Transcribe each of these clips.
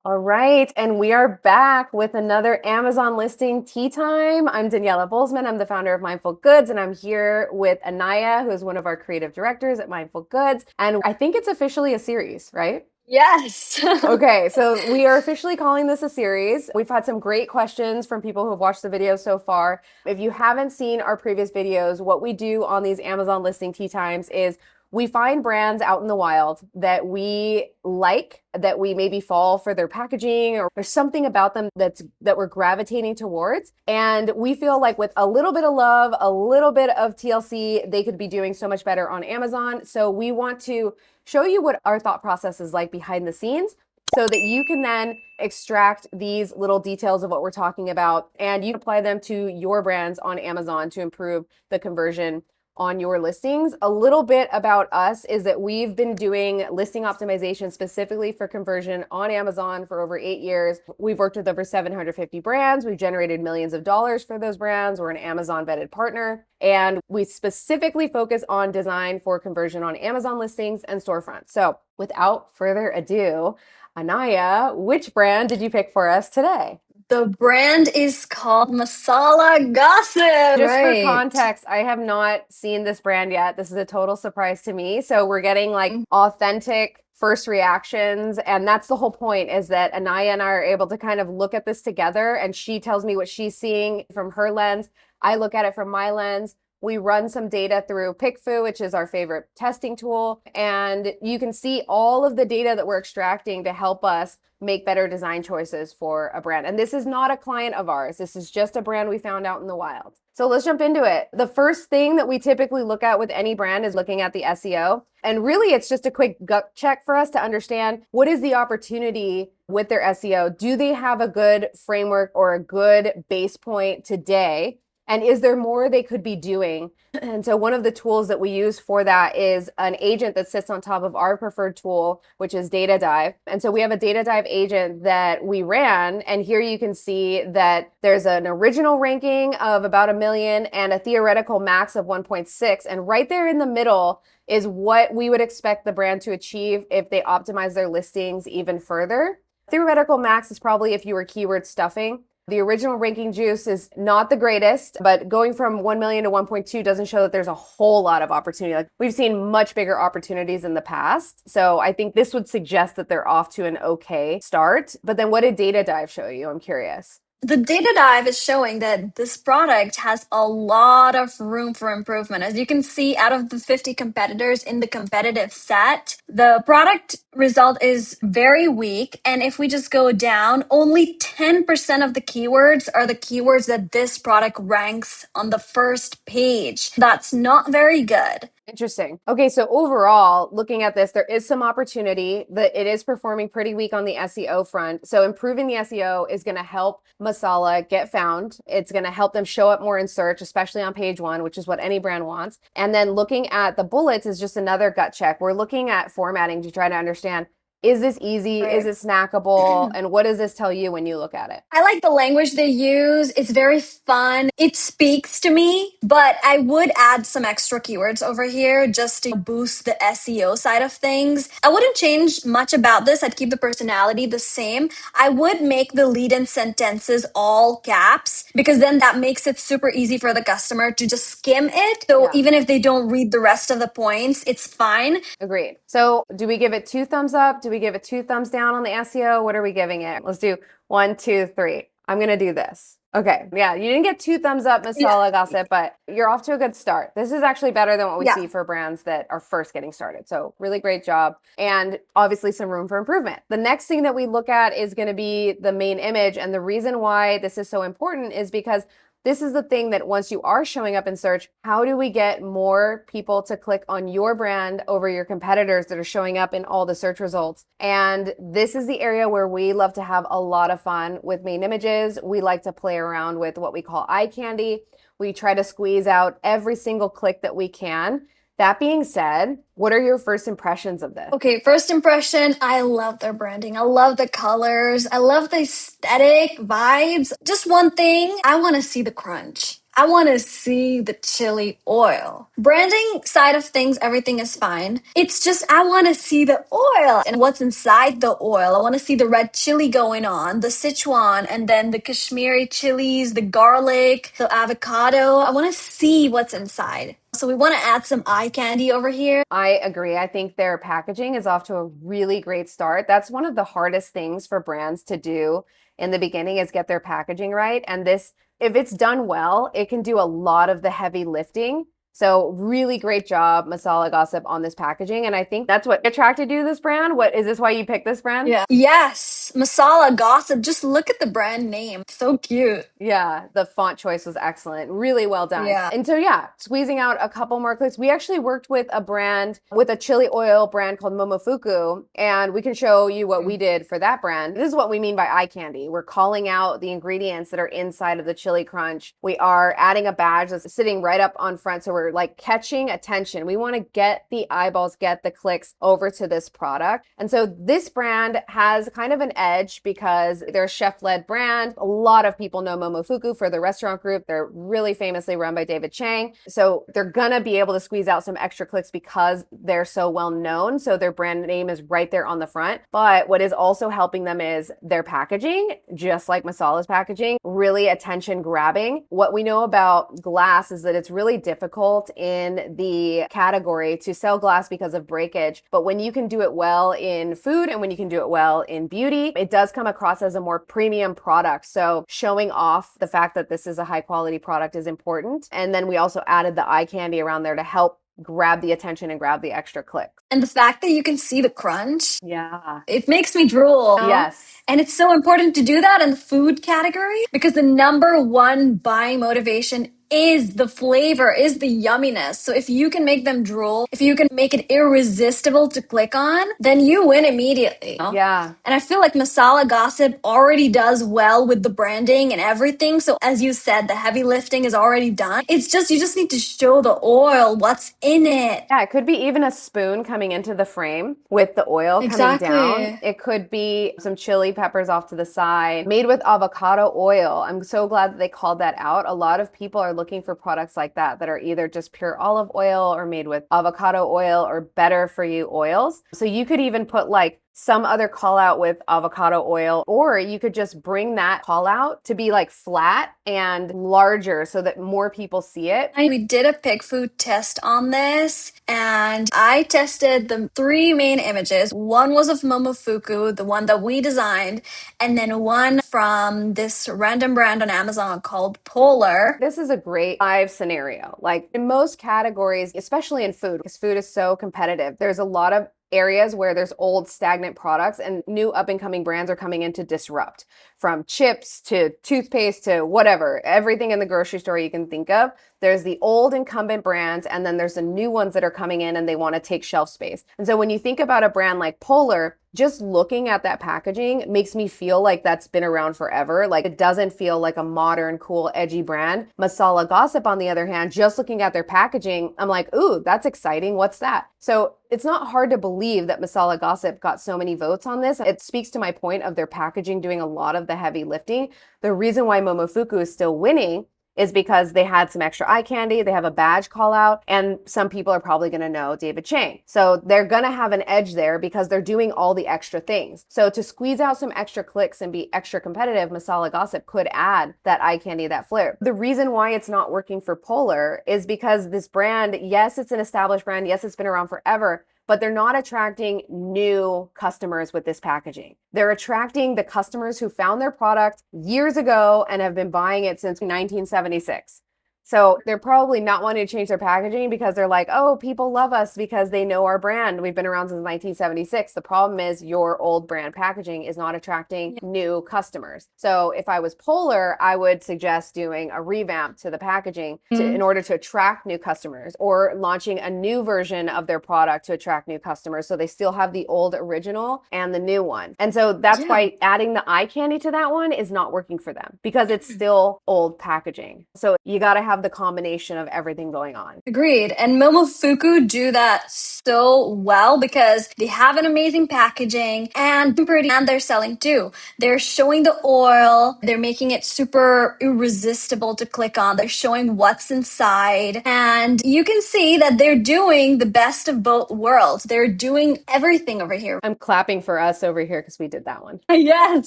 All right, and we are back with another Amazon listing tea time. I'm Daniela Bolzman. I'm the founder of Mindful Goods, and I'm here with Anaya, who is one of our creative directors at Mindful Goods. And I think it's officially a series, right? Yes. Okay, so we are officially calling this a series. We've had some great questions from people who have watched the videos so far. If you haven't seen our previous videos, what we do on these Amazon listing tea times is we find brands out in the wild that we like, that we maybe fall for their packaging, or there's something about them that we're gravitating towards. And we feel like with a little bit of love, a little bit of TLC, they could be doing so much better on Amazon. So we want to show you what our thought process is like behind the scenes so that you can then extract these little details of what we're talking about and you apply them to your brands on Amazon to improve the conversion on your listings. A little bit about us is that we've been doing listing optimization specifically for conversion on Amazon for over 8 years. We've worked with over 750 brands. We've generated millions of dollars for those brands. We're an Amazon vetted partner. And we specifically focus on design for conversion on Amazon listings and storefronts. So without further ado, Anaya, which brand did you pick for us today? The brand is called Masala Gossip. Just for Right. context, I have not seen this brand yet. This is a total surprise to me. So we're getting like Mm. authentic first reactions. And that's the whole point, is that Anaya and I are able to kind of look at this together and she tells me what she's seeing from her lens. I look at it from my lens. We run some data through PickFu, which is our favorite testing tool. And you can see all of the data that we're extracting to help us make better design choices for a brand. And this is not a client of ours. This is just a brand we found out in the wild. So let's jump into it. The first thing that we typically look at with any brand is looking at the SEO. And really, it's just a quick gut check for us to understand what is the opportunity with their SEO. Do they have a good framework or a good base point today? And is there more they could be doing? And so one of the tools that we use for that is an agent that sits on top of our preferred tool, which is Data Dive. And so we have a Data Dive agent that we ran. And here you can see that there's an original ranking of about 1 million and a theoretical max of 1.6. And right there in the middle is what we would expect the brand to achieve if they optimize their listings even further. Theoretical max is probably if you were keyword stuffing. The original ranking juice is not the greatest, but going from 1 million to 1.2 doesn't show that there's a whole lot of opportunity. Like, we've seen much bigger opportunities in the past. So I think this would suggest that they're off to an okay start. But then what did Data Dive show you? I'm curious. The data dive is showing that this product has a lot of room for improvement. As you can see, out of the 50 competitors in the competitive set, the product result is very weak. And if we just go down, only 10% of the keywords are the keywords that this product ranks on the first page. That's not very good. Interesting. Okay, so overall, looking at this, there is some opportunity that it is performing pretty weak on the SEO front. So improving the SEO is going to help Masala get found. It's going to help them show up more in search, especially on page one, which is what any brand wants. And then looking at the bullets is just another gut check. We're looking at formatting to try to understand, is this easy? Is Right. it snackable? And what does this tell you when you look at it? I like the language they use. It's very fun. It speaks to me, but I would add some extra keywords over here just to boost the SEO side of things. I wouldn't change much about this. I'd keep the personality the same. I would make the lead in sentences all caps because then that makes it super easy for the customer to just skim it. So Yeah. even if they don't read the rest of the points, it's fine. Agreed. So do we give it 2 thumbs up? Do we give it 2 thumbs down on the SEO? What are we giving it? Let's do 1, 2, 3. I'm going to do this. Okay. Yeah. You didn't get 2 thumbs up, Miss Yeah. Sala Gossip, but you're off to a good start. This is actually better than what we Yeah. see for brands that are first getting started. So really great job. And obviously some room for improvement. The next thing that we look at is going to be the main image. And the reason why this is so important is because this is the thing that once you are showing up in search, how do we get more people to click on your brand over your competitors that are showing up in all the search results? And this is the area where we love to have a lot of fun with main images. We like to play around with what we call eye candy. We try to squeeze out every single click that we can. That being said, what are your first impressions of this? Okay, first impression, I love their branding. I love the colors. I love the aesthetic vibes. Just one thing, I want to see the crunch. I want to see the chili oil. Branding side of things, everything is fine. It's just I want to see the oil and what's inside the oil. I want to see the red chili going on, the Sichuan, and then the Kashmiri chilies, the garlic, the avocado. I want to see what's inside. So we want to add some eye candy over here. I agree. I think their packaging is off to a really great start. That's one of the hardest things for brands to do in the beginning is get their packaging right. And this, if it's done well, it can do a lot of the heavy lifting. So really great job, Masala Gossip, on this packaging. And I think that's what attracted you to this brand. What is this why you picked this brand? Yeah. Yes. Masala Gossip. Just look at the brand name. So cute. Yeah, the font choice was excellent. Really well done. Yeah. And so, yeah, squeezing out a couple more clicks. We actually worked with a brand, with a chili oil brand called Momofuku, and we can show you what we did for that brand. This is what we mean by eye candy. We're calling out the ingredients that are inside of the chili crunch. We are adding a badge that's sitting right up on front. So we're like catching attention. We want to get the eyeballs, get the clicks over to this product. And so this brand has kind of an edge because they're a chef-led brand. A lot of people know Momofuku for the restaurant group. They're really famously run by David Chang. So they're gonna be able to squeeze out some extra clicks because they're so well known. So their brand name is right there on the front. But what is also helping them is their packaging, just like Masala's packaging, really attention grabbing. What we know about glass is that it's really difficult in the category to sell glass because of breakage. But when you can do it well in food and when you can do it well in beauty, it does come across as a more premium product. So showing off the fact that this is a high quality product is important. And then we also added the eye candy around there to help grab the attention and grab the extra clicks. And the fact that you can see the crunch, Yeah. it makes me drool. Yes. And it's so important to do that in the food category because the number one buying motivation is the flavor, is the yumminess. So if you can make them drool, if you can make it irresistible to click on, then you win immediately. Yeah. And I feel like Masala Gossip already does well with the branding and everything. So as you said, the heavy lifting is already done. It's just, you just need to show the oil, what's in it. Yeah, it could be even a spoon coming into the frame with the oil coming down. It could be some chili peppers off to the side, made with avocado oil. I'm so glad that they called that out. A lot of people are looking for products like that are either just pure olive oil or made with avocado oil or better for you oils. So you could even put like some other call out with avocado oil, or you could just bring that call out to be like flat and larger so that more people see it. We did a pig food test on this and I tested the 3 main images. One was of Momofuku, the one that we designed, and then one from this random brand on Amazon called Polar. This is a great live scenario. Like in most categories, especially in food, because food is so competitive, there's a lot of areas where there's old stagnant products and new up and coming brands are coming in to disrupt, from chips to toothpaste to whatever, everything in the grocery store you can think of. There's the old incumbent brands and then there's the new ones that are coming in and they want to take shelf space. And so when you think about a brand like Polar, just looking at that packaging makes me feel like that's been around forever. Like it doesn't feel like a modern, cool, edgy brand. Masala Gossip, on the other hand, just looking at their packaging, I'm like, ooh, that's exciting. What's that? So it's not hard to believe that Masala Gossip got so many votes on this. It speaks to my point of their packaging doing a lot of the heavy lifting. The reason why Momofuku is still winning is because they had some extra eye candy, they have a badge call out, and some people are probably going to know David Chang. So they're going to have an edge there because they're doing all the extra things. So to squeeze out some extra clicks and be extra competitive, Masala Gossip could add that eye candy, that flair. The reason why it's not working for Polar is because this brand, yes, it's an established brand, yes, it's been around forever, but they're not attracting new customers with this packaging. They're attracting the customers who found their product years ago and have been buying it since 1976. So they're probably not wanting to change their packaging because they're like, oh, people love us because they know our brand. We've been around since 1976. The problem is your old brand packaging is not attracting new customers. So if I was Polar, I would suggest doing a revamp to the packaging in order to attract new customers, or launching a new version of their product to attract new customers. So they still have the old original and the new one. And so that's why adding the eye candy to that one is not working for them because it's still old packaging. So you got to have have the combination of everything going on. Agreed. And Momofuku do that so well because they have an amazing packaging and pretty, and they're selling too. They're showing the oil, they're making it super irresistible to click on. They're showing what's inside, and you can see that they're doing the best of both worlds. They're doing everything over here. I'm clapping for us over here because we did that one. Yes.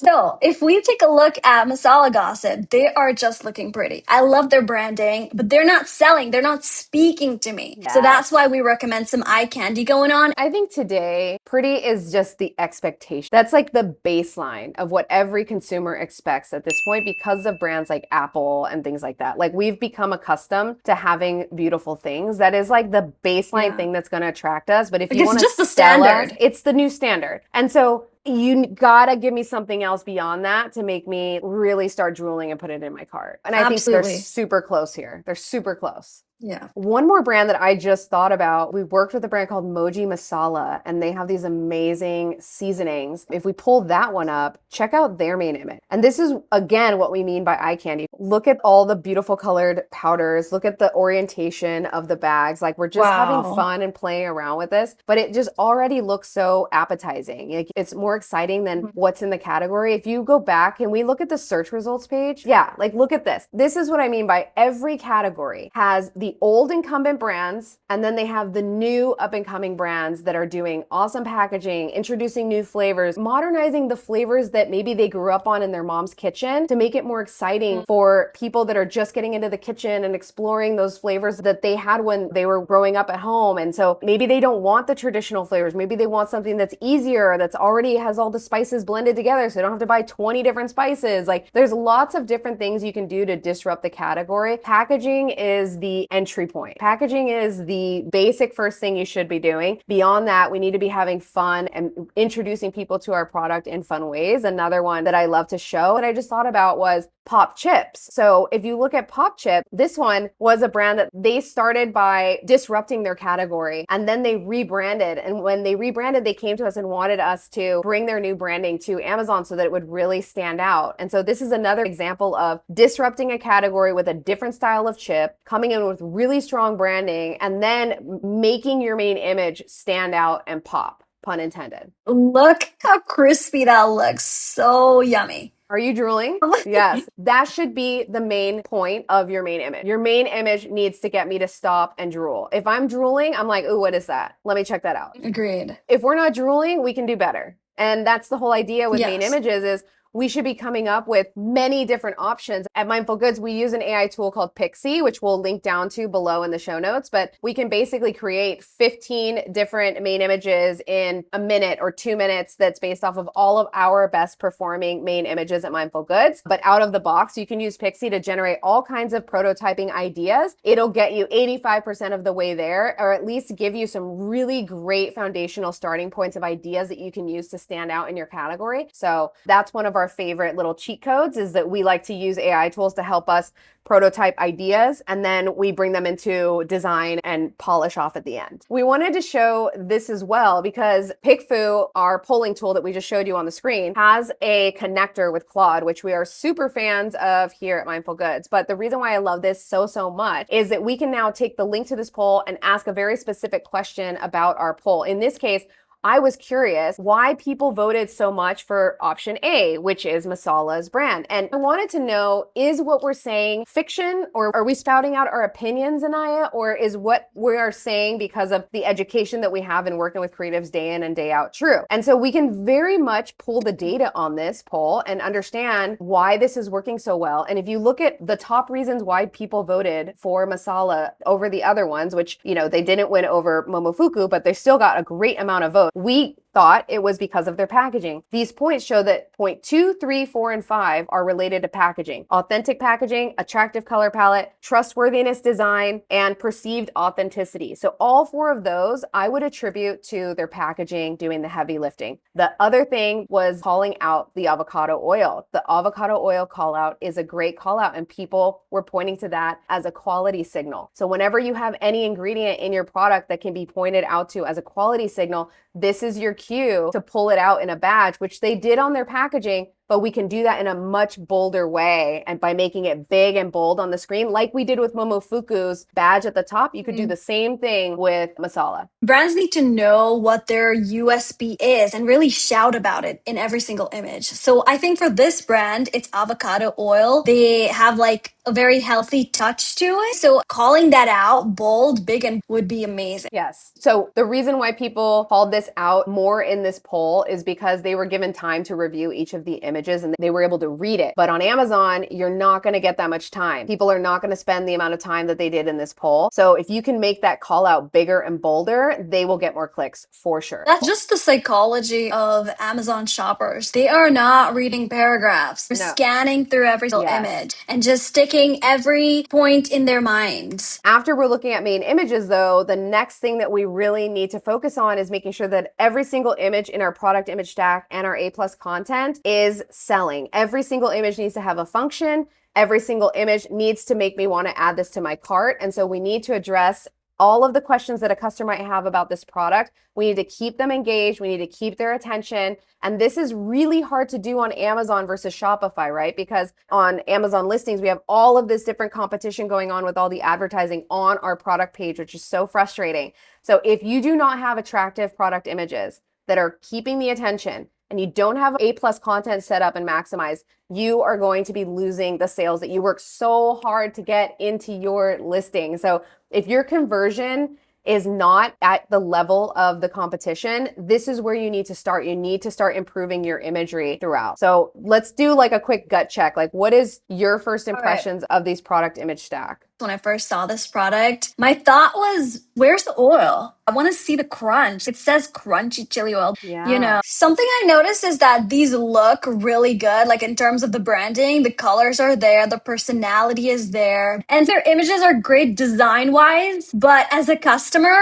So if we take a look at Masala Gossip, they are just looking pretty. I love their branding, but they're not selling. They're not speaking to me. So that's why we recommend some eye candy going on. I think today, pretty is just the expectation. That's like the baseline of what every consumer expects at this point because of brands like Apple and things like that. Like we've become accustomed to having beautiful things. That is like the baseline thing that's going to attract us. But if you want to just the standard, it's the new standard. And so you gotta give me something else beyond that to make me really start drooling and put it in my cart. And I think they're super close here. They're super close. Yeah. One more brand that I just thought about, we worked with a brand called Moji Masala, and they have these amazing seasonings. If we pull that one up, check out their main image. And this is, again, what we mean by eye candy. Look at all the beautiful colored powders. Look at the orientation of the bags. Like we're just having fun and playing around with this, but it just already looks so appetizing. Like it's more exciting than what's in the category. If you go back and we look at the search results page, like look at this. This is what I mean by every category has the old incumbent brands, and then they have the new up and coming brands that are doing awesome packaging, introducing new flavors, modernizing the flavors that maybe they grew up on in their mom's kitchen to make it more exciting for people that are just getting into the kitchen and exploring those flavors that they had when they were growing up at home. And so maybe they don't want the traditional flavors. Maybe they want something that's easier, that's already has all the spices blended together so they don't have to buy 20 different spices. Like there's lots of different things you can do to disrupt the category. Packaging is the entry point. Packaging is the basic first thing you should be doing. Beyond that, we need to be having fun and introducing people to our product in fun ways. Another one that I love to show that I just thought about was Pop Chips. So if you look at Pop Chip, this one was a brand that they started by disrupting their category and then they rebranded. And when they rebranded, they came to us and wanted us to bring their new branding to Amazon so that it would really stand out. And so this is another example of disrupting a category with a different style of chip, coming in with really strong branding, and then making your main image stand out and pop, pun intended. Look how crispy that looks. So yummy. Are you drooling? Yes. That should be the main point of your main image. Your main image needs to get me to stop and drool. If I'm drooling, I'm like, ooh, what is that? Let me check that out. Agreed. If we're not drooling, we can do better. And that's the whole idea with main images is we should be coming up with many different options. At Mindful Goods, we use an AI tool called Pixie, which we'll link down to below in the show notes, but we can basically create 15 different main images in a minute or 2 minutes that's based off of all of our best performing main images at Mindful Goods. But out of the box, you can use Pixie to generate all kinds of prototyping ideas. It'll get you 85% of the way there, or at least give you some really great foundational starting points of ideas that you can use to stand out in your category. So that's one of our favorite little cheat codes, is that we like to use AI tools to help us prototype ideas, and then we bring them into design and polish off at the end. We wanted to show this as well because PickFu, our polling tool that we just showed you on the screen, has a connector with Claude, which we are super fans of here at Mindful Goods. But the reason why I love this so much is that we can now take the link to this poll and ask a very specific question about our poll. In this case, I was curious why people voted so much for option A, which is Masala's brand. And I wanted to know, is what we're saying fiction, or are we spouting out our opinions, Anaya, or is what we are saying because of the education that we have in working with creatives day in and day out true? And so we can very much pull the data on this poll and understand why this is working so well. And if you look at the top reasons why people voted for Masala over the other ones, which, you know, they didn't win over Momofuku, but they still got a great amount of votes. We thought it was because of their packaging. These points show that point 2, 3, 4, and 5 are related to packaging. Authentic packaging, attractive color palette, trustworthiness design, and perceived authenticity. So all 4 of those I would attribute to their packaging doing the heavy lifting. The other thing was calling out the avocado oil. The avocado oil call out is a great call out, and people were pointing to that as a quality signal. So whenever you have any ingredient in your product that can be pointed out to as a quality signal, this is your cue to pull it out in a badge, which they did on their packaging, but we can do that in a much bolder way. And by making it big and bold on the screen, like we did with Momofuku's badge at the top, you could do the same thing with Masala. Brands need to know what their USP is and really shout about it in every single image. So I think for this brand, it's avocado oil. They have like a very healthy touch to it. So calling that out, bold, big, and would be amazing. Yes. So the reason why people called this out more in this poll is because they were given time to review each of the images and they were able to read it. But on Amazon, you're not going to get that much time. People are not going to spend the amount of time that they did in this poll. So if you can make that call out bigger and bolder, they will get more clicks for sure. That's just the psychology of Amazon shoppers. They are not reading paragraphs. They're scanning through every single image and just sticking every point in their minds. After we're looking at main images though, the next thing that we really need to focus on is making sure that every single image in our product image stack and our A+ content is selling. Every single image needs to have a function. Every single image needs to make me want to add this to my cart. And so we need to address all of the questions that a customer might have about this product. We need to keep them engaged. We need to keep their attention. And this is really hard to do on Amazon versus Shopify, right? Because on Amazon listings, we have all of this different competition going on with all the advertising on our product page, which is so frustrating. So if you do not have attractive product images that are keeping the attention and you don't have A+ content set up and maximized, you are going to be losing the sales that you work so hard to get into your listing. So if your conversion is not at the level of the competition, this is where you need to start. You need to start improving your imagery throughout. So let's do like a quick gut check. Like, what is your first impressions of these product image stack? When I first saw this product, my thought was, where's the oil? I want to see the crunch. It says crunchy chili oil. Yeah. You know, something I noticed is that these look really good. Like in terms of the branding, the colors are there, the personality is there, and their images are great design wise. But as a customer,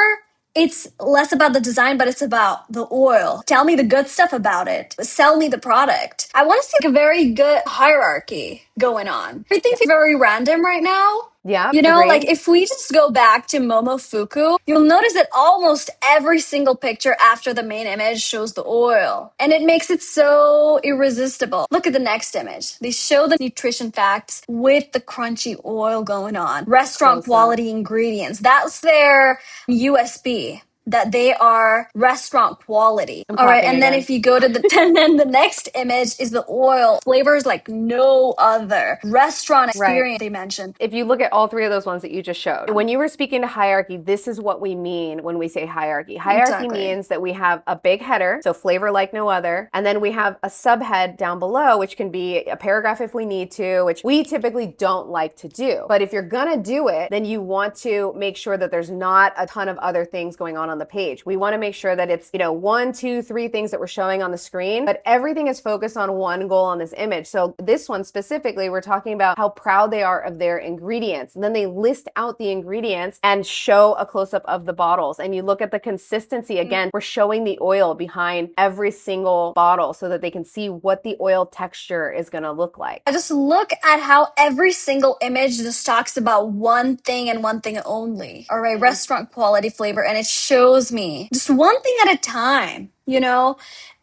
it's less about the design, but it's about the oil. Tell me the good stuff about it. Sell me the product. I want to see a very good hierarchy going on. Everything's very random right now. Yeah. You know, like if we just go back to Momofuku, you'll notice that almost every single picture after the main image shows the oil. And it makes it so irresistible. Look at the next image. They show the nutrition facts with the crunchy oil going on. Restaurant quality ingredients. That's their USP. That they are restaurant quality. All right, and then if you go to and then the next image is the oil. Flavors like no other. Restaurant experience they mentioned. If you look at all three of those ones that you just showed, when you were speaking to hierarchy, this is what we mean when we say hierarchy. Hierarchy means that we have a big header, so flavor like no other, and then we have a subhead down below, which can be a paragraph if we need to, which we typically don't like to do. But if you're gonna do it, then you want to make sure that there's not a ton of other things going on the page. We want to make sure that it's, 1, 2, 3 things that we're showing on the screen, but everything is focused on one goal on this image. So this one specifically, we're talking about how proud they are of their ingredients. And then they list out the ingredients and show a close-up of the bottles. And you look at the consistency. Again, we're showing the oil behind every single bottle so that they can see what the oil texture is going to look like. I just look at how every single image just talks about one thing and one thing only. All right, restaurant quality flavor, and it shows me just one thing at a time,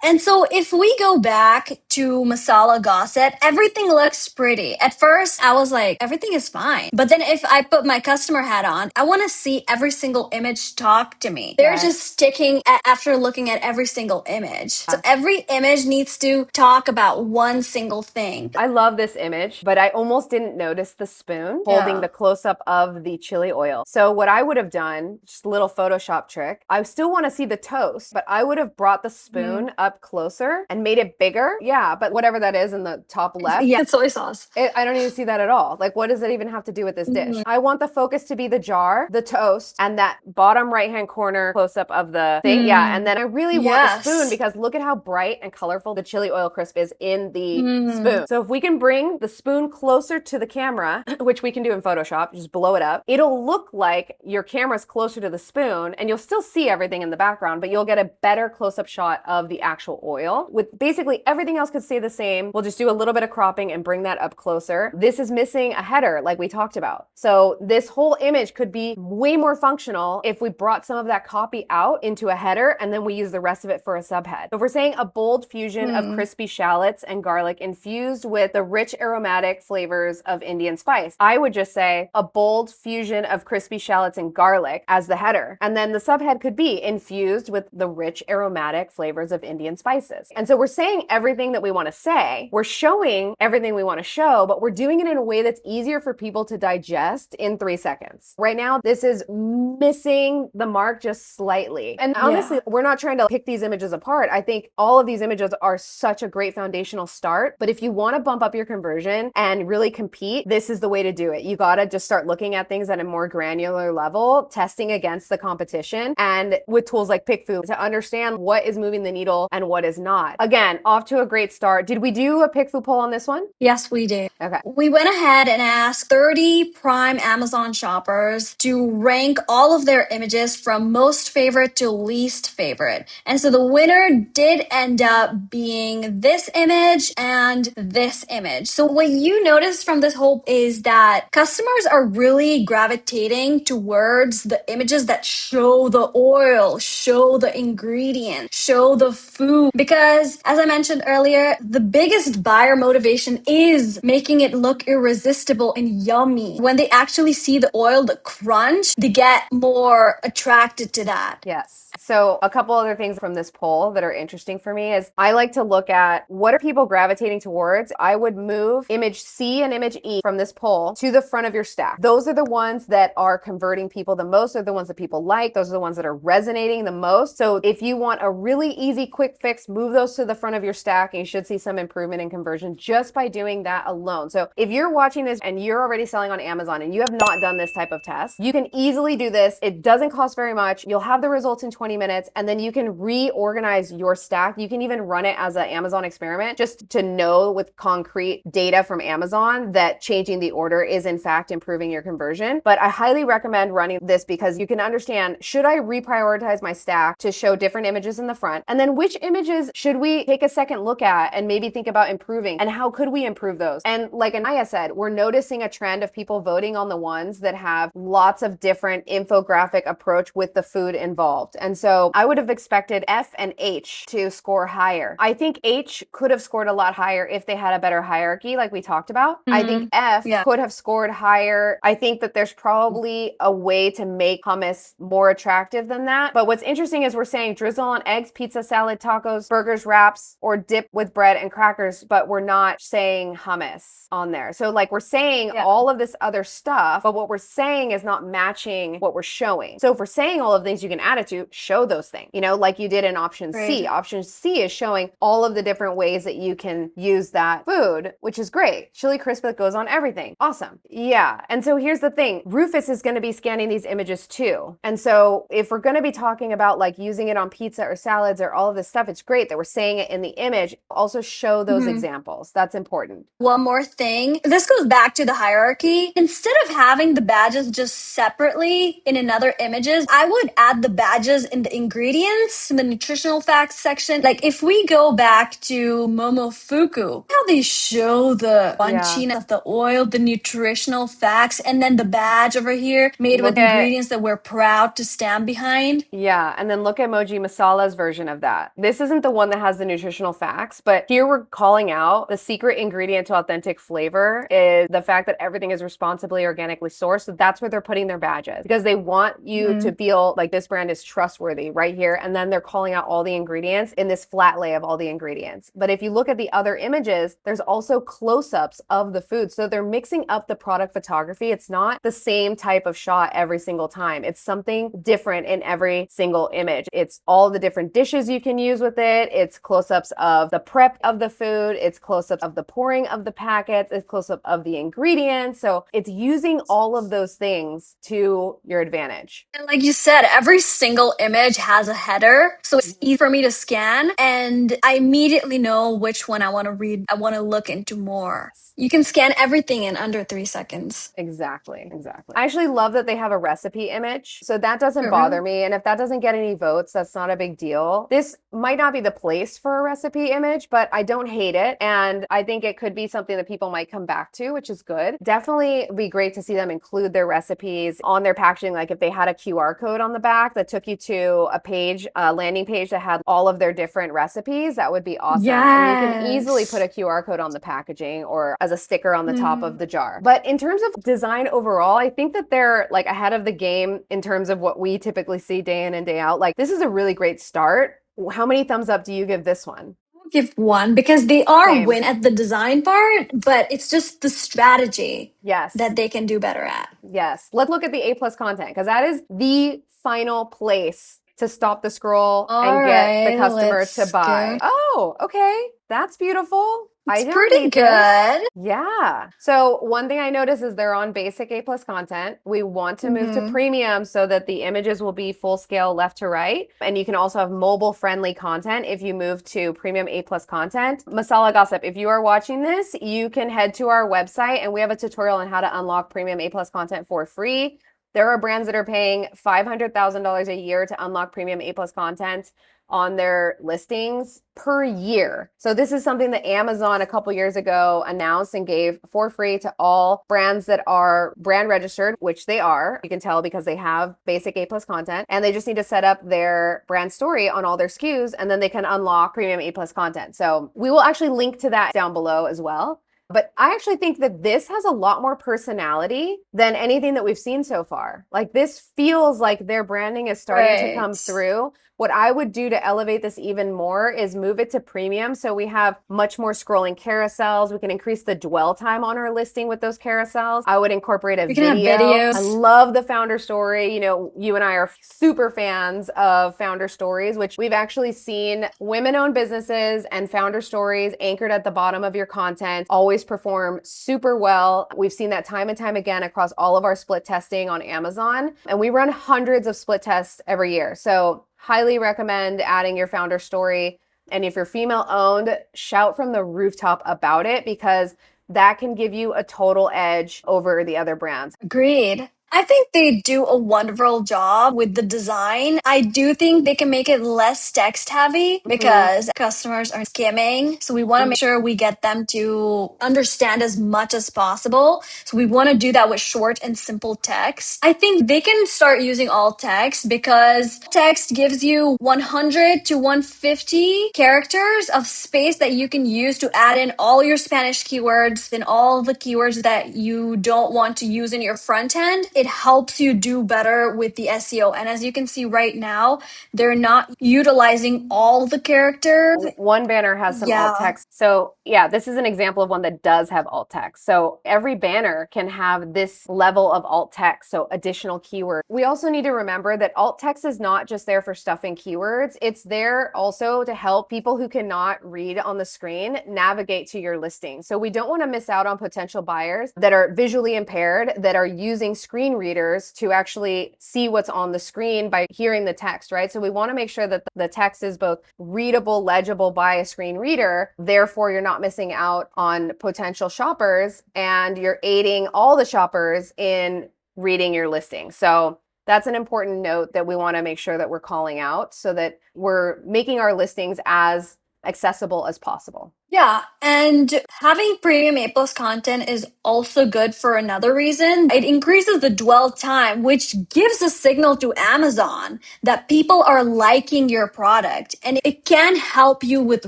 And so if we go back to Masala Gossip, everything looks pretty. At first, I was like, everything is fine. But then if I put my customer hat on, I want to see every single image talk to me. They're just sticking after looking at every single image. So every image needs to talk about one single thing. I love this image, but I almost didn't notice the spoon holding the close-up of the chili oil. So what I would have done, just a little Photoshop trick, I still want to see the toast, but I would have brought the spoon up closer and made it bigger. Yeah, but whatever that is in the top left. Yeah, it's soy sauce. I don't even see that at all. Like, what does it even have to do with this dish? I want the focus to be the jar, the toast, and that bottom right-hand corner close-up of the thing. Yeah, and then I really want the spoon because look at how bright and colorful the chili oil crisp is in the spoon. So if we can bring the spoon closer to the camera, which we can do in Photoshop, just blow it up, it'll look like your camera's closer to the spoon and you'll still see everything in the background, but you'll get a better close-up close-up shot of the actual oil. With basically everything else could stay the same. We'll just do a little bit of cropping and bring that up closer. This is missing a header like we talked about. So this whole image could be way more functional if we brought some of that copy out into a header and then we use the rest of it for a subhead. So if we're saying a bold fusion of crispy shallots and garlic infused with the rich aromatic flavors of Indian spice, I would just say a bold fusion of crispy shallots and garlic as the header. And then the subhead could be infused with the rich aromatic flavors of Indian spices. And so we're saying everything that we want to say. We're showing everything we want to show, but we're doing it in a way that's easier for people to digest in 3 seconds. Right now, this is missing the mark just slightly. And honestly, we're not trying to pick these images apart. I think all of these images are such a great foundational start. But if you want to bump up your conversion and really compete, this is the way to do it. You got to just start looking at things at a more granular level, testing against the competition, and with tools like PickFu to understand what is moving the needle and what is not. Again, off to a great start. Did we do a PickFu poll on this one? Yes, we did. Okay. We went ahead and asked 30 Prime Amazon shoppers to rank all of their images from most favorite to least favorite. And so the winner did end up being this image and this image. So what you notice from this whole is that customers are really gravitating towards the images that show the oil, show the ingredients, show the food. Because as I mentioned earlier, the biggest buyer motivation is making it look irresistible and yummy. When they actually see the oil, the crunch, they get more attracted to that. Yes. So a couple other things from this poll that are interesting for me is I like to look at what are people gravitating towards. I would move image C and image E from this poll to the front of your stack. Those are the ones that are converting people the most. They're the ones that people like. Those are the ones that are resonating the most. So if you want a really easy, quick fix, move those to the front of your stack and you should see some improvement in conversion just by doing that alone. So if you're watching this and you're already selling on Amazon and you have not done this type of test, you can easily do this. It doesn't cost very much. You'll have the results in 20 minutes and then you can reorganize your stack. You can even run it as an Amazon experiment just to know with concrete data from Amazon that changing the order is in fact improving your conversion. But I highly recommend running this because you can understand, should I reprioritize my stack to show different images in the front? And then which images should we take a second look at and maybe think about improving? And how could we improve those? And like Anaya said, we're noticing a trend of people voting on the ones that have lots of different infographic approach with the food involved. And so I would have expected F and H to score higher. I think H could have scored a lot higher if they had a better hierarchy like we talked about. I think F could have scored higher. I think that there's probably a way to make hummus more attractive than that. But what's interesting is we're saying drizzle on eggs, pizza, salad, tacos, burgers, wraps, or dip with bread and crackers, but we're not saying hummus on there. So like we're saying all of this other stuff, but what we're saying is not matching what we're showing. So if we're saying all of things you can add it to, show those things, you know, like you did in option C. Option C is showing all of the different ways that you can use that food, which is great. Chili crisp that goes on everything. Awesome. Yeah. And so here's the thing. Rufus is going to be scanning these images too. And so if we're going to be talking about like using it on pizza or salads or all of this stuff, it's great that we're saying it in the image. Also show those examples. That's important. One more thing. This goes back to the hierarchy. Instead of having the badges just separately in another images, I would add the badges in the ingredients, in the nutritional facts section. Like if we go back to Momofuku, how they show the bunchiness of the oil, the nutritional facts, and then the badge over here made with ingredients that we're proud to stand behind. Yeah, and then look at Moji Masala's version of that. This isn't the one that has the nutritional facts, but here we're calling out the secret ingredient to authentic flavor is the fact that everything is responsibly organically sourced. So that's where they're putting their badges because they want you to feel like this brand is trustworthy right here. And then they're calling out all the ingredients in this flat lay of all the ingredients. But if you look at the other images, there's also close-ups of the food. So they're mixing up the product photography. It's not the same type of shot every single time. It's something different in every single image. It's all the different dishes you can use with it. It's close-ups of the prep of the food. It's close-ups of the pouring of the packets. It's close-up of the ingredients. So it's using all of those things to your advantage. And like you said, every single image image has a header, so it's easy for me to scan, and I immediately know which one I want to read, I want to look into more. You can scan everything in under 3 seconds. Exactly. I actually love that they have a recipe image. So that doesn't Sure. bother me. And if that doesn't get any votes, that's not a big deal. This might not be the place for a recipe image, but I don't hate it. And I think it could be something that people might come back to, which is good. Definitely be great to see them include their recipes on their packaging. Like if they had a QR code on the back that took you to a page, a landing page that had all of their different recipes, that would be awesome. And you can easily put a QR code on the packaging or as a sticker on the top of the jar. But in terms of design overall, I think that they're like ahead of the game in terms of what we typically see day in and day out. Like this is a really great start. How many thumbs up do you give this one? I'll give one because they are Same. win at the design part, but it's just the strategy Yes. that they can do better at. Yes. Let's look at the A+ content because that is the final place to stop the scroll and get the customer to buy. Oh, okay. That's beautiful. It's pretty good. Yeah. So one thing I noticed is they're on basic A+ content. We want to move to premium so that the images will be full scale left to right. And you can also have mobile friendly content if you move to premium A+ content. Masala Gossip, if you are watching this, you can head to our website and we have a tutorial on how to unlock premium A+ content for free. There are brands that are paying $500,000 a year to unlock premium A+ content on their listings per year. So this is something that Amazon a couple years ago announced and gave for free to all brands that are brand registered, which they are. You can tell because they have basic A+ content and they just need to set up their brand story on all their SKUs and then they can unlock premium A+ content. So we will actually link to that down below as well. But I actually think that this has a lot more personality than anything that we've seen so far. Like this feels like their branding is starting to come through. What I would do to elevate this even more is move it to premium. So we have much more scrolling carousels. We can increase the dwell time on our listing with those carousels. I would incorporate a video. Have videos. I love the founder story. You know, you and I are super fans of founder stories, which we've actually seen women-owned businesses and founder stories anchored at the bottom of your content always perform super well. We've seen that time and time again across all of our split testing on Amazon. And we run hundreds of split tests every year. So highly recommend adding your founder story. And if you're female owned, shout from the rooftop about it because that can give you a total edge over the other brands. Agreed. I think they do a wonderful job with the design. I do think they can make it less text heavy because customers are skimming. So we want to make sure we get them to understand as much as possible. So we want to do that with short and simple text. I think they can start using alt text because text gives you 100 to 150 characters of space that you can use to add in all your Spanish keywords and all the keywords that you don't want to use in your front end. It helps you do better with the SEO. And as you can see right now, they're not utilizing all the characters. One banner has some alt text. So yeah, this is an example of one that does have alt text. So every banner can have this level of alt text, so additional keywords. We also need to remember that alt text is not just there for stuffing keywords. It's there also to help people who cannot read on the screen navigate to your listing. So we don't want to miss out on potential buyers that are visually impaired, that are using screen readers to actually see what's on the screen by hearing the text, right? So we want to make sure that the text is both readable, legible by a screen reader. Therefore, you're not missing out on potential shoppers and you're aiding all the shoppers in reading your listing. So that's an important note that we want to make sure that we're calling out so that we're making our listings as accessible as possible. Yeah, and having premium A+ content is also good for another reason. It increases the dwell time, which gives a signal to Amazon that people are liking your product, and it can help you with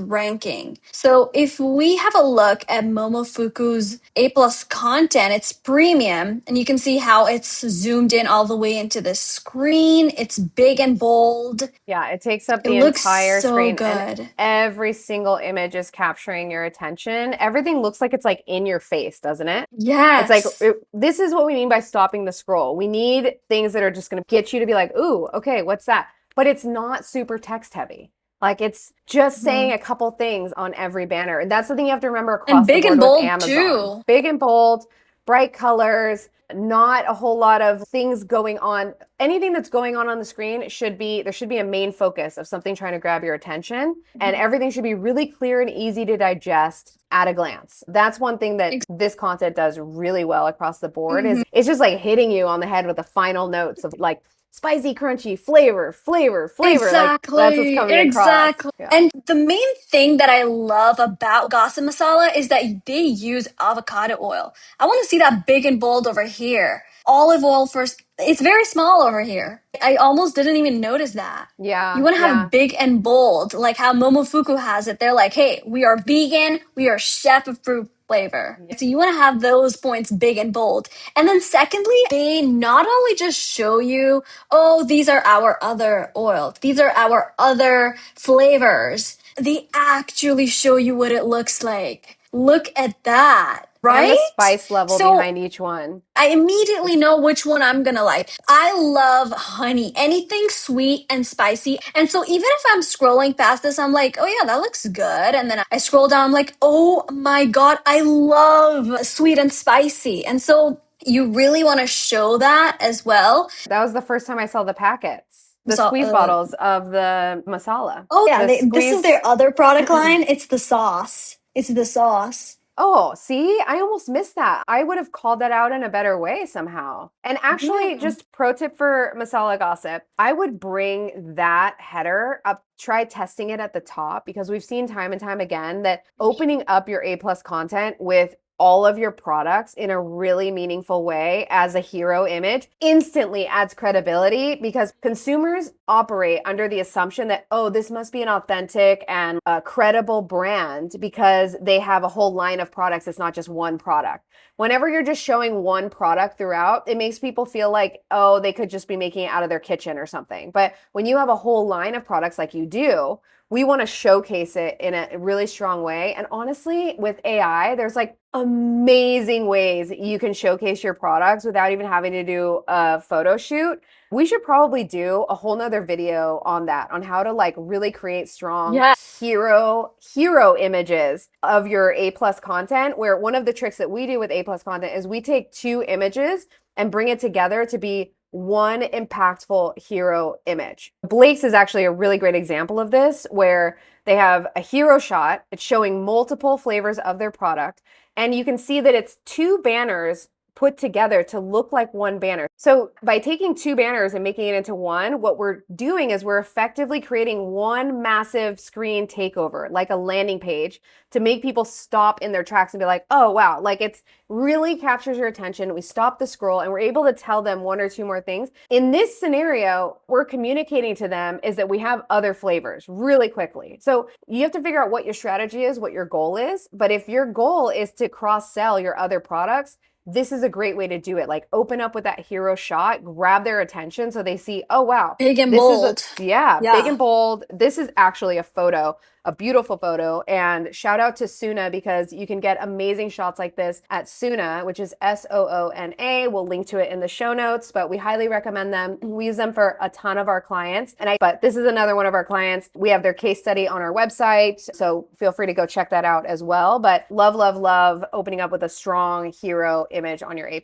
ranking. So if we have a look at Momofuku's A+ content, it's premium, and you can see how it's zoomed in all the way into the screen. It's big and bold. Yeah, it takes up the entire screen. And every single image is capturing your attention. Everything looks like it's like in your face, doesn't it? Yes. It's like, this is what we mean by stopping the scroll. We need things that are just going to get you to be like, ooh, okay, what's that? But it's not super text heavy. Like it's just saying a couple things on every banner. And that's the thing you have to remember across the board with Amazon. And big and bold too. Big and bold, bright colors. not a whole lot of things going on. Anything that's going on the screen there should be a main focus of something trying to grab your attention, and everything should be really clear and easy to digest at a glance. That's one thing that this content does really well across the board, is it's just like hitting you on the head with the final notes of like spicy, crunchy, flavor. Exactly. Like, that's what's coming across. Yeah. And the main thing that I love about Gossip Masala is that they use avocado oil. I want to see that big and bold over here. Olive oil first. It's very small over here. I almost didn't even notice that. Yeah. You want to have big and bold, like how Momofuku has it. They're like, hey, we are vegan, we are chef approved flavor. So you want to have those points big and bold. And then secondly, they not only just show you, oh, these are our other oils, these are our other flavors. They actually show you what it looks like. Look at that. Right? And the spice level behind each one. I immediately know which one I'm gonna like. I love honey, anything sweet and spicy. And so even if I'm scrolling past this, I'm like, oh yeah, that looks good. And then I scroll down, I'm like, oh my God, I love sweet and spicy. And so you really want to show that as well. That was the first time I saw the packets. The squeeze bottles of the masala. Oh yeah, this is their other product line. It's the sauce. It's the sauce. Oh, see, I almost missed that. I would have called that out in a better way somehow. And actually, just pro tip for Masala Gossip, I would bring that header up, try testing it at the top, because we've seen time and time again that opening up your A+ content with all of your products in a really meaningful way as a hero image instantly adds credibility, because consumers operate under the assumption that, oh, this must be an authentic and a credible brand because they have a whole line of products. It's not just one product. Whenever you're just showing one product throughout, it makes people feel like, oh, they could just be making it out of their kitchen or something. But when you have a whole line of products like you do, we want to showcase it in a really strong way. And honestly, with AI, there's like amazing ways you can showcase your products without even having to do a photo shoot. We should probably do a whole nother video on that, on how to like really create strong hero images of your A+ content, where one of the tricks that we do with A+ content is we take 2 images and bring it together to be one impactful hero image. Blake's is actually a really great example of this, where they have a hero shot. It's showing multiple flavors of their product. And you can see that it's 2 banners put together to look like one banner. So by taking 2 banners and making it into one, what we're doing is we're effectively creating one massive screen takeover, like a landing page, to make people stop in their tracks and be like, oh, wow, like it's really captures your attention. We stop the scroll and we're able to tell them 1 or 2 more things. In this scenario, we're communicating to them is that we have other flavors really quickly. So you have to figure out what your strategy is, what your goal is. But if your goal is to cross-sell your other products, this is a great way to do it. Like, open up with that hero shot, grab their attention so they see, oh, wow. Big and bold. Big and bold. This is actually a photo, a beautiful photo. And shout out to Suna, because you can get amazing shots like this at Suna, which is Soona. We'll link to it in the show notes, but we highly recommend them. We use them for a ton of our clients. But this is another one of our clients. We have their case study on our website, so feel free to go check that out as well. But love opening up with a strong hero image on your A+.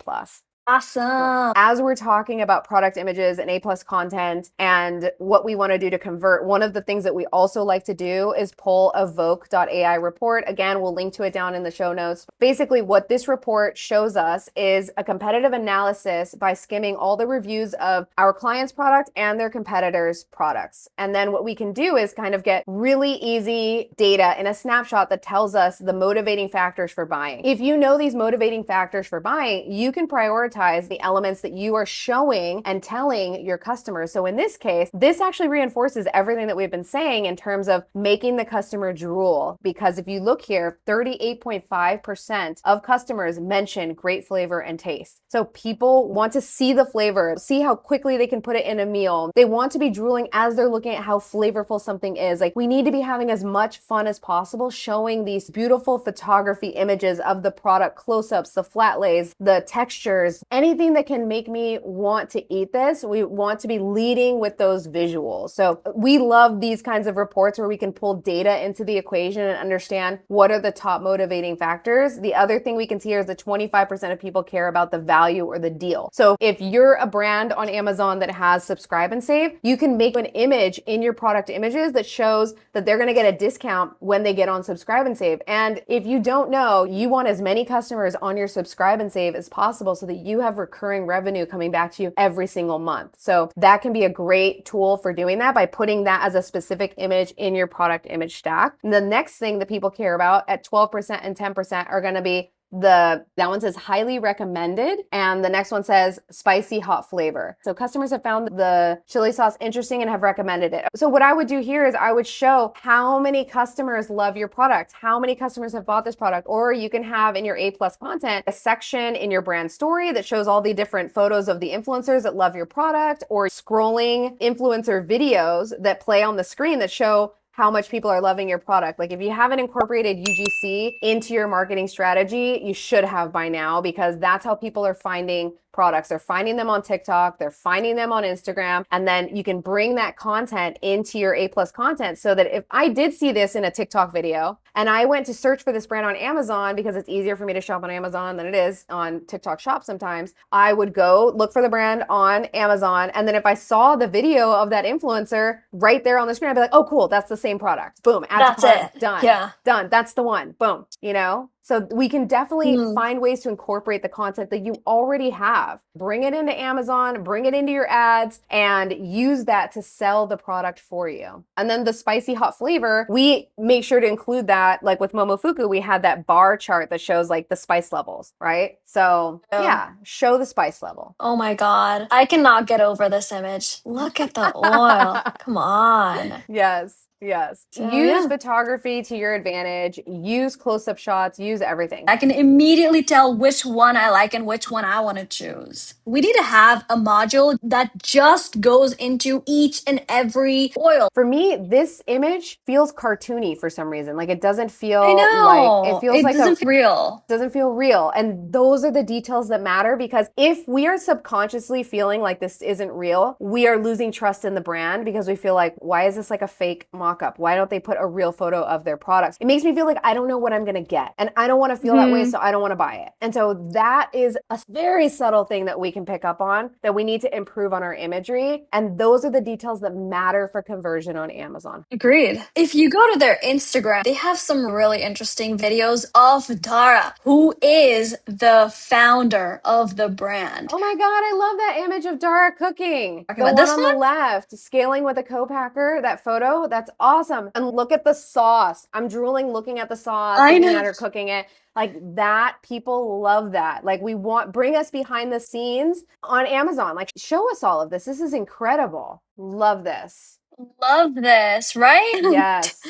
Awesome. As we're talking about product images and A+ content and what we want to do to convert, one of the things that we also like to do is pull a Voke.ai report. Again, we'll link to it down in the show notes. Basically, what this report shows us is a competitive analysis by skimming all the reviews of our client's product and their competitors' products. And then what we can do is kind of get really easy data in a snapshot that tells us the motivating factors for buying. If you know these motivating factors for buying, you can prioritize the elements that you are showing and telling your customers. So in this case, this actually reinforces everything that we've been saying in terms of making the customer drool. Because if you look here, 38.5% of customers mention great flavor and taste. So people want to see the flavor, see how quickly they can put it in a meal. They want to be drooling as they're looking at how flavorful something is. Like, we need to be having as much fun as possible, showing these beautiful photography images of the product, close-ups, the flat lays, the textures, anything that can make me want to eat this, we want to be leading with those visuals. So we love these kinds of reports where we can pull data into the equation and understand what are the top motivating factors. The other thing we can see here is that 25% of people care about the value or the deal. So if you're a brand on Amazon that has subscribe and save, you can make an image in your product images that shows that they're going to get a discount when they get on subscribe and save. And if you don't know, you want as many customers on your subscribe and save as possible so that you have recurring revenue coming back to you every single month. So that can be a great tool for doing that by putting that as a specific image in your product image stack. And the next thing that people care about at 12% and 10% are going to be that one says highly recommended, and the next one says spicy hot flavor. So customers have found the chili sauce interesting and have recommended it. So what I would do here is I would show how many customers love your product, how many customers have bought this product, or you can have in your A+ content a section in your brand story that shows all the different photos of the influencers that love your product, or scrolling influencer videos that play on the screen that show how much people are loving your product. Like if you haven't incorporated UGC into your marketing strategy, you should have by now, because that's how people are finding products. They're finding them on TikTok, they're finding them on Instagram, and then you can bring that content into your A+ content so that if I did see this in a TikTok video and I went to search for this brand on Amazon, because it's easier for me to shop on Amazon than it is on TikTok Shop sometimes, I would go look for the brand on Amazon, and then if I saw the video of that influencer right there on the screen, I'd be like, oh cool, that's the same product. Boom, add to cart, done. Yeah. Done. That's the one. Boom, you know? So we can definitely find ways to incorporate the content that you already have. Bring it into Amazon, bring it into your ads, and use that to sell the product for you. And then the spicy hot flavor, we make sure to include that. Like with Momofuku, we had that bar chart that shows like the spice levels, right? So yeah, show the spice level. Oh my God. I cannot get over this image. Look at the oil. Come on. Yes. Yes. So, use photography to your advantage. Use close-up shots. Use everything. I can immediately tell which one I like and which one I want to choose. We need to have a module that just goes into each and every oil. For me, this image feels cartoony for some reason. Like it doesn't feel I know. like it doesn't feel real. Doesn't feel real. And those are the details that matter, because if we are subconsciously feeling like this isn't real, we are losing trust in the brand because we feel like, why is this like a fake mock-up? Why don't they put a real photo of their products? It makes me feel like I don't know what I'm going to get, and I don't want to feel that way, so I don't want to buy it. And so that is a very subtle thing that we can pick up on, that we need to improve on our imagery. And those are the details that matter for conversion on Amazon. Agreed. If you go to their Instagram, they have some really interesting videos of Dara, who is the founder of the brand. Oh my God, I love that image of Dara cooking. The about one this on the left, scaling with a co-packer, that photo, that's awesome. And look at the sauce. I'm drooling looking at the sauce, I looking know. at her cooking it. Like that, people love that. Like bring us behind the scenes on Amazon. Like show us all of this. This is incredible. Love this. Love this, right? Yes.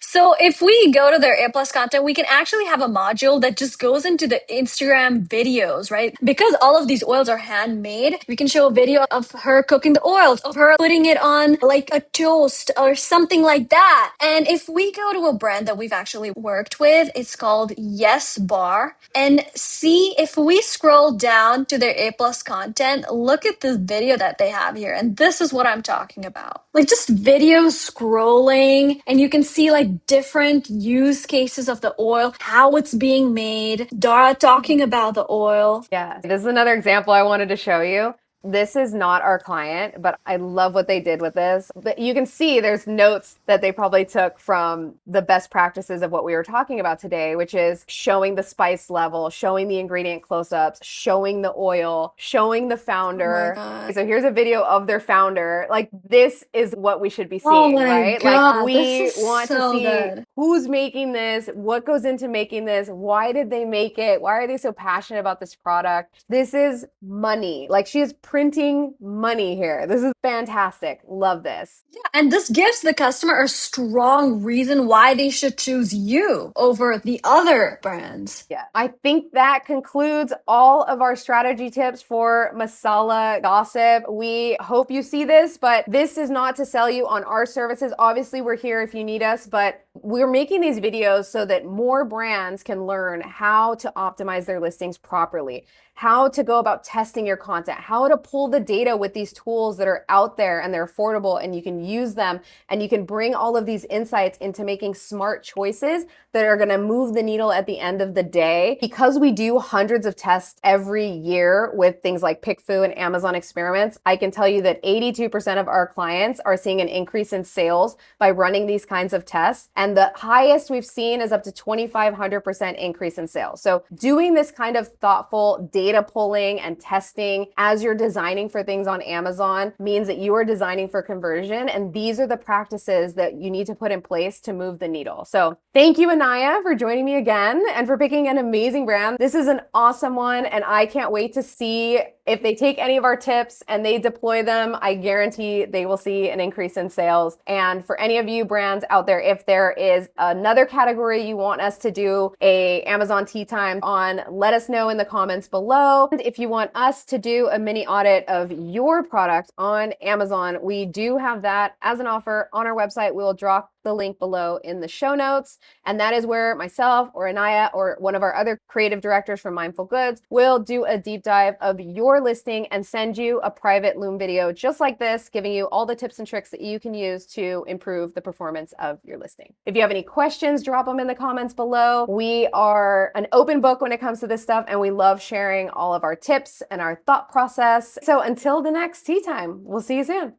So if we go to their A+ content, we can actually have a module that just goes into the Instagram videos, right? Because all of these oils are handmade, we can show a video of her cooking the oils, of her putting it on like a toast or something like that. And if we go to a brand that we've actually worked with, it's called Yes Bar. And see, if we scroll down to their A+ content, look at the video that they have here. And this is what I'm talking about. Like just video scrolling, and you can see like different use cases of the oil, how it's being made, Dara talking about the oil. Yeah, this is another example I wanted to show you. This is not our client, but I love what they did with this. But you can see there's notes that they probably took from the best practices of what we were talking about today, which is showing the spice level, showing the ingredient close-ups, showing the oil, showing the founder. Oh so here's a video of their founder. Like this is what we should be seeing, right? God, like we want so to see good. Who's making this, what goes into making this, why did they make it, why are they so passionate about this product? This is money. Like she is printing money here. This is fantastic. Love this. Yeah, and this gives the customer a strong reason why they should choose you over the other brands. Yeah, I think that concludes all of our strategy tips for Masala Gossip. We hope you see this, but this is not to sell you on our services. Obviously, we're here if you need us, but We're making these videos so that more brands can learn how to optimize their listings properly, how to go about testing your content, how to pull the data with these tools that are out there and they're affordable and you can use them and you can bring all of these insights into making smart choices that are going to move the needle at the end of the day. Because we do hundreds of tests every year with things like PickFu and Amazon experiments, I can tell you that 82% of our clients are seeing an increase in sales by running these kinds of tests. And the highest we've seen is up to 2,500% increase in sales. So doing this kind of thoughtful data pulling and testing as you're designing for things on Amazon means that you are designing for conversion. And these are the practices that you need to put in place to move the needle. So thank you, Anaya, for joining me again and for picking an amazing brand. This is an awesome one, and I can't wait to see if they take any of our tips and they deploy them. I guarantee they will see an increase in sales. And for any of you brands out there, if there is another category you want us to do a Amazon tea time on, let us know in the comments below. And if you want us to do a mini audit of your product on Amazon, we do have that as an offer on our website. We'll drop the link below in the show notes. And that is where myself or Anaya or one of our other creative directors from Mindful Goods will do a deep dive of your listing and send you a private Loom video just like this, giving you all the tips and tricks that you can use to improve the performance of your listing. If you have any questions, drop them in the comments below. We are an open book when it comes to this stuff, and we love sharing all of our tips and our thought process. So until the next tea time, we'll see you soon.